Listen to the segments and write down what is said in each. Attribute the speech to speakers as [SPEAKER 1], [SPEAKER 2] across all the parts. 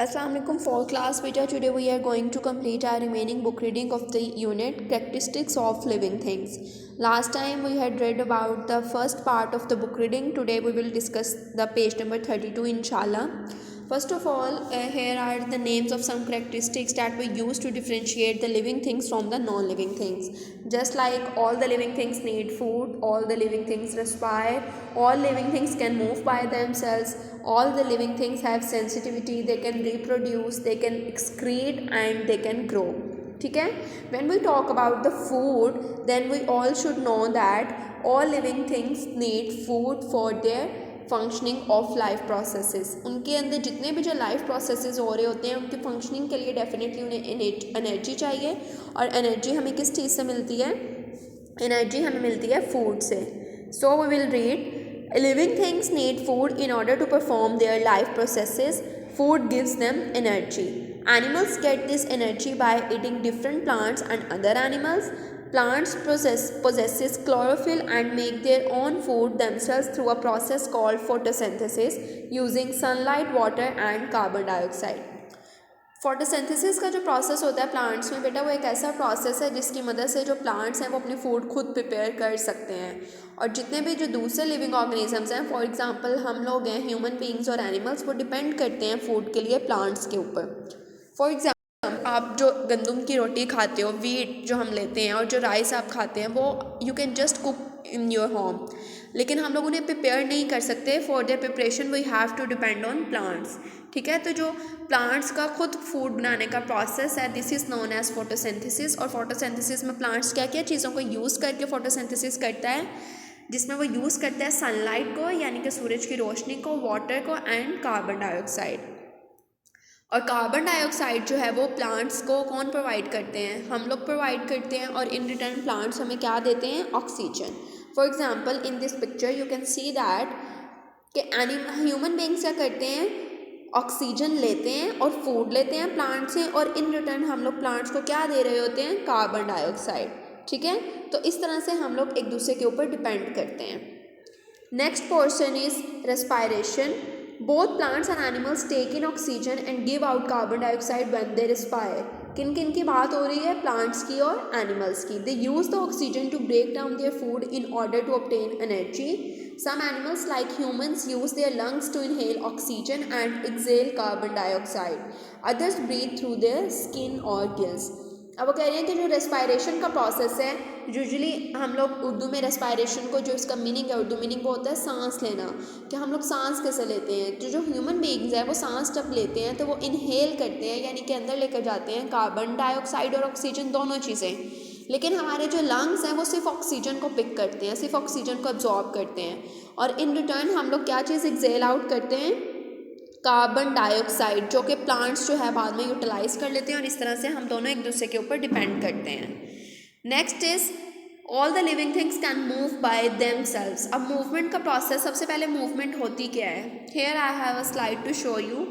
[SPEAKER 1] Assalamu alaikum for class beta. Today we are going to complete our remaining book reading of the unit Characteristics of Living Things. Last time we had read about the first part of the book reading. Today we will discuss the page number 32 inshallah. First of all, here are the names of some characteristics that we use to differentiate the living things from the non-living things. Just like all the living things need food, all the living things respire, all living things can move by themselves, all the living things have sensitivity, they can reproduce, they can excrete and they can grow. ठीक है. When we talk about the food, then we all should know that all living things need food for their functioning of life processes. उनके अंदर जितने भी जो life processes हो रहे होते हैं उनकी फंक्शनिंग के लिए डेफिनेटली उन्हें एनर्जी चाहिए. और एनर्जी हमें किस चीज़ से मिलती है? एनर्जी हमें मिलती है फूड से. So we will read living things need food in order to perform their life processes. Food gives them energy. Animals get this energy by eating different plants and other animals. Plants possesses chlorophyll and make their own food themselves through a process called photosynthesis using sunlight, water and carbon dioxide. Photosynthesis का जो process होता है plants में बेटा, वो एक ऐसा process है जिसकी मदद से जो प्लांट्स हैं वो अपनी फूड खुद प्रिपेयर कर सकते हैं. और जितने भी जो दूसरे लिविंग ऑर्गेनिजम्स हैं, फॉर एग्जांपल हम लोग हैं, ह्यूमन बीइंग्स और एनिमल्स, वो डिपेंड करते हैं फूड के लिए प्लांट्स के ऊपर. फॉर एग्जाम्पल आप जो गंदम की रोटी खाते हो, वीट जो हम लेते हैं, और जो राइस आप खाते हैं, वो you can just cook in your home, लेकिन हम लोग उन्हें प्रिपेयर नहीं कर सकते. For their preparation we have to depend on plants. ठीक है. तो जो प्लांट्स का खुद फूड बनाने का प्रोसेस है, this is known as photosynthesis. और फोटोसिंथेसिस में प्लांट्स क्या क्या चीज़ों को यूज़ करके फोटोसिंथेसिस करता है, जिसमें वो यूज़ करता है सनलाइट को, यानी कि सूरज की रोशनी को, वाटर को एंड कार्बन डाइऑक्साइड. और कार्बन डाइऑक्साइड जो है वो प्लांट्स को कौन प्रोवाइड करते हैं? हम लोग प्रोवाइड करते हैं. और इन रिटर्न प्लांट्स हमें क्या देते हैं? Oxygen. For example in this picture you can see that कि ह्यूमन बींग्स क्या करते हैं? ऑक्सीजन लेते हैं और फूड लेते हैं प्लांट से, और इन रिटर्न हम लोग प्लांट्स को क्या दे रहे होते हैं? Carbon dioxide. ठीक है. तो इस तरह से हम लोग एक दूसरे के ऊपर डिपेंड करते हैं. Next portion is respiration. Both plants and animals take in oxygen and give out carbon dioxide when they respire. किन किन की बात हो रही है? प्लांट्स की और एनिमल्स की. They use the oxygen to break down their food in order to obtain energy. Some animals like humans use their lungs to inhale oxygen and exhale carbon dioxide. Others breathe through their skin or gills. अब वो कह रहे हैं कि जो respiration का process है, usually हम लोग उर्दू में रेस्पायरेशन को, जो इसका मीनिंग है, उर्दू मीनिंग वो होता है सांस लेना. कि हम लोग सांस कैसे लेते हैं? जो ह्यूमन बीइंग्स है वो सांस जब लेते हैं तो वो इनहेल करते हैं, यानी कि अंदर लेकर जाते हैं कार्बन डाइऑक्साइड और ऑक्सीजन, दोनों चीज़ें. लेकिन हमारे जो लंग्स हैं वो सिर्फ ऑक्सीजन को पिक करते हैं, सिर्फ ऑक्सीजन को अब्जॉर्ब करते हैं. और इन रिटर्न हम लोग क्या चीज़ एक्सेल आउट करते हैं? कार्बन डाइऑक्साइड, जो कि प्लांट्स जो है बाद में यूटिलाइज कर लेते हैं. और इस तरह से हम दोनों एक दूसरे के ऊपर डिपेंड करते हैं. Next is all the living things can move by themselves. अब मूवमेंट का प्रोसेस, सबसे पहले मूवमेंट होती क्या है? Here I have a slide to show you.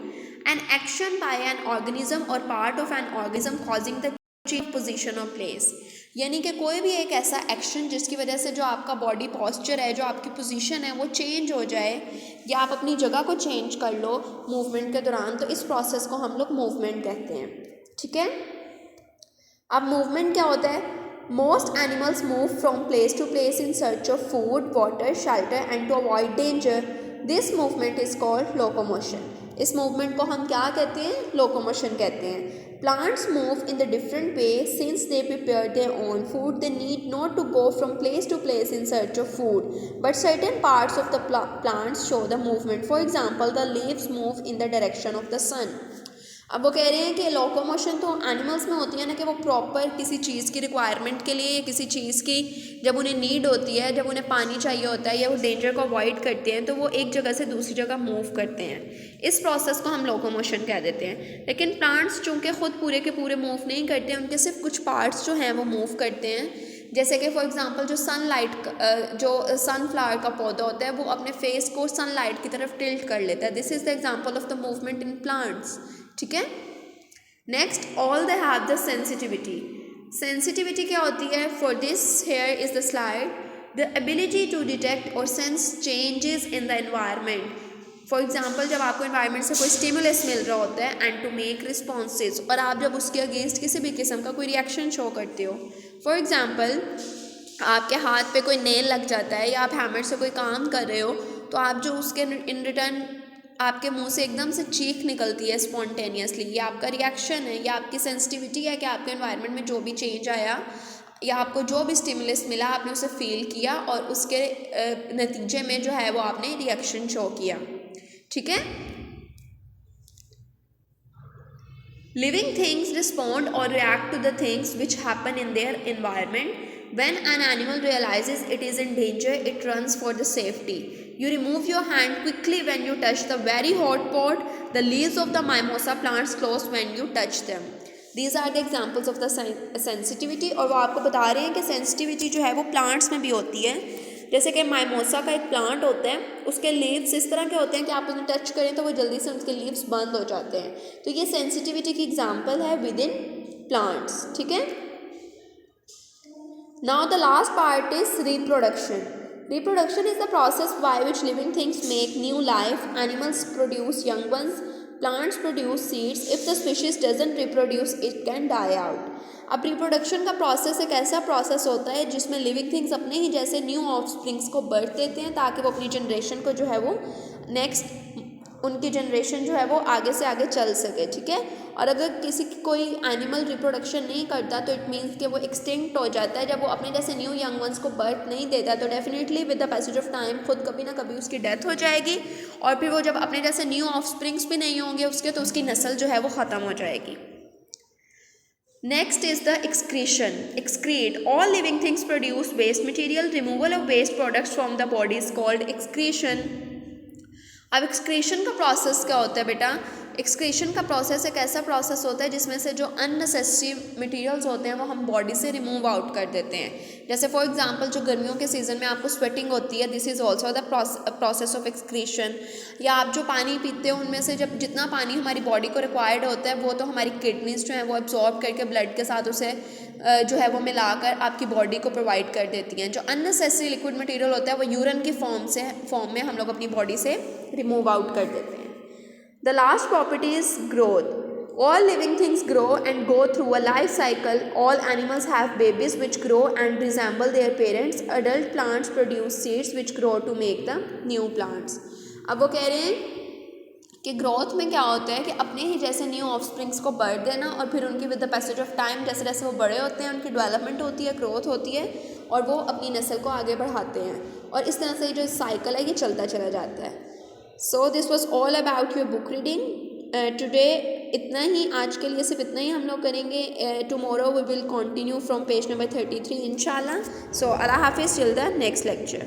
[SPEAKER 1] An action by an organism और part of an organism causing the change position of place. यानी कि कोई भी एक ऐसा एक्शन जिसकी वजह से जो आपका बॉडी पॉस्चर है, जो आपकी पोजीशन है, वो चेंज हो जाए, या आप अपनी जगह को चेंज कर लो मूवमेंट के दौरान, तो इस प्रोसेस को हम लोग मूवमेंट कहते हैं. ठीक है. अब मूवमेंट क्या होता है? Most animals move from place to place in search of food, water, shelter and to avoid danger. This movement is called locomotion. इस मूवमेंट को हम क्या कहते हैं? लोकोमोशन कहते हैं. Plants move in the different way since they prepare their own food. They need not to go from place to place in search of food, but certain parts of the plants show the movement. For example, the leaves move in the direction of the sun. अब वो कह रहे हैं कि locomotion तो animals में होती है ना, कि वो प्रॉपर किसी चीज़ की रिक्वायरमेंट के लिए, किसी चीज़ की जब उन्हें नीड होती है, जब उन्हें पानी चाहिए होता है या वो डेंजर को अवॉइड करते हैं, तो वो एक जगह से दूसरी जगह मूव करते हैं. इस प्रोसेस को हम लोकोमोशन कह देते हैं. लेकिन प्लांट्स चूँकि ख़ुद पूरे के पूरे मूव नहीं करते हैं, उनके सिर्फ कुछ पार्ट्स जो हैं वो मूव करते हैं. जैसे कि फॉर एग्जांपल जो जो सनफ्लावर का पौधा होता है, वो अपने फेस को सनलाइट की तरफ टिल्ट कर लेता है. This is the example of the movement in plants. ठीक है. Next, all they have the sensitivity. Sensitivity क्या होती है? For this here is the slide. The ability to detect और sense changes in the environment. For example जब आपको environment से कोई स्टिमुलस मिल रहा होता है एंड टू मेक रिस्पॉन्सेज, और आप जब उसके अगेंस्ट किसी भी किस्म का कोई रिएक्शन शो करते हो, फॉर एग्जाम्पल आपके हाथ पे कोई नेल लग जाता है या आप हैमर से कोई काम कर रहे हो, तो आप जो उसके इन रिटर्न आपके मुंह से एकदम से चीख निकलती है स्पॉन्टेनियसली, ये आपका रिएक्शन है या आपकी सेंसिटिविटी है कि आपके एनवायरनमेंट में जो भी चेंज आया या आपको जो भी स्टिमुलस मिला आपने उसे फील किया और उसके नतीजे में जो है वो आपने रिएक्शन शो किया। ठीक है। लिविंग थिंग्स रिस्पॉन्ड और react to the things which happen in their environment. When an animal realizes it is in danger, it runs for the safety. You remove your hand quickly when you touch the very hot pot. The leaves of the mimosa plants close when you touch them. These are the examples of the sensitivity. और वो आपको बता रहे हैं कि sensitivity जो है वो plants में भी होती है। जैसे कि माइमोसा का एक प्लांट होता है, उसके लीव्स इस तरह के होते हैं कि आप उन्हें टच करें तो वो जल्दी से उसके लीव्स बंद हो जाते हैं। तो ये सेंसिटिविटी की एग्जाम्पल है विद इन प्लांट्स। ठीक है। Now the last part is reproduction. Reproduction is the process by which living things make new life. Animals produce young ones, plants produce seeds. If the species doesn't reproduce, it can die out. अब reproduction का process एक ऐसा process होता है जिसमें living things अपने ही जैसे new offsprings को बर्थ देते हैं ताकि वो अपनी जनरेशन को जो है वो नेक्स्ट उनकी जनरेशन जो है वो आगे से आगे चल सके। ठीक है। और अगर किसी कोई एनिमल रिप्रोडक्शन नहीं करता तो इट मीन्स कि वो एक्सटिंक्ट हो जाता है। जब वो अपने जैसे न्यू यंग वंस को बर्थ नहीं देता तो definitely with the passage of time खुद कभी ना कभी उसकी डेथ हो जाएगी, और फिर वो जब अपने जैसे न्यू ऑफस्प्रिंग्स भी नहीं होंगे उसके, तो उसकी नस्ल जो है वो ख़त्म हो जाएगी। Next is the excretion. Excrete. All living things produce waste material. Removal of waste products from the body is called excretion. अब एक्सक्रीशन का प्रोसेस क्या होता है बेटा? एक्सक्रीशन का प्रोसेस एक ऐसा प्रोसेस होता है जिसमें से जो अननेसेसरी मटेरियल्स होते हैं वो हम बॉडी से रिमूव आउट कर देते हैं। जैसे फॉर एग्जांपल जो गर्मियों के सीज़न में आपको स्वेटिंग होती है, this is also the process of excretion. या आप जो पानी पीते हो उनमें से जब जितना पानी हमारी बॉडी को रिक्वायर्ड होता है वो तो हमारी किडनीज जो है वो एब्जॉर्ब करके ब्लड के साथ उसे जो है वो मिलाकर आपकी बॉडी को प्रोवाइड कर देती हैं। जो अननेसेसरी लिक्विड मटेरियल होता है वो यूरिन की फॉर्म में हम लोग अपनी बॉडी से रिमूव आउट कर देते हैं। The last property is growth. All living things grow and go through a life cycle. All animals have babies which grow and resemble their parents. Adult plants produce seeds which grow to make the new plants. अब वो कह रहे हैं कि growth में क्या होता है कि अपने ही जैसे न्यू ऑफस्प्रिंग्स को बर्थ देना और फिर उनकी with the passage of time जैसे जैसे वो बड़े होते हैं उनकी डेवलपमेंट होती है, ग्रोथ होती है और वो अपनी नस्ल को आगे बढ़ाते हैं और इस तरह से जो साइकिल है ये चलता चला जाता है। So this was all about your book reading today. इतना ही, आज के लिए सिर्फ इतना ही हम लोग करेंगे। Tomorrow we will continue from page number 33 इंशाल्लाह। सो अल्लाह हाफिज़ टिल द नेक्स्ट लेक्चर।